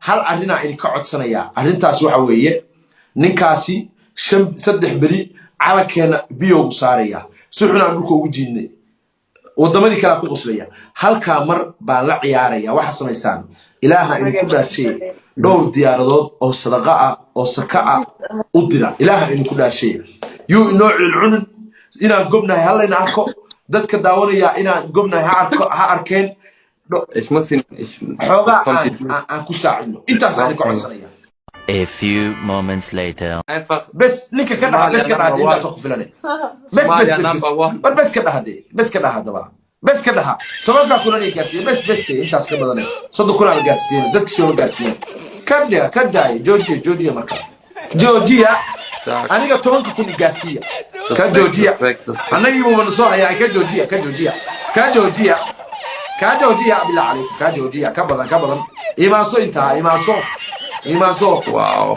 hal arina in ka codsanaya arintaas waxa weeye ninkaasi saddex bari calankeena biyo saaraya suxuna dhulka ugu jiidnay wadamadii kala ku qoslaya halka mar baan la ciyaaraya waxa sameeysan ilaaha in ku dhaashay dhowr diyaaradood oo sadaqa ah oo saka ah u dira ilaaha in ku dhaashay yu noocil cunun ina gobnahay halayna arko dadka daawanaya ina gobnahay ha arkeen ايش مسين xoga aan ku saacino intaas aan ku codsanaya. A few moments later. بس ليك كده بس كده هدي الناس قفلانه بس كده هذا بس كده توقع كلنا كاسين بس انت اسك بدنا صدق كلنا كاسين دك شو كاسين كدا جوجيا مركا جوجيا انا توقع كل كاسيه كجوجيا انا يبو من صوره يا كجوجيا بالله عليك كجوجيا كبدن ايما سو انت ايما سو واو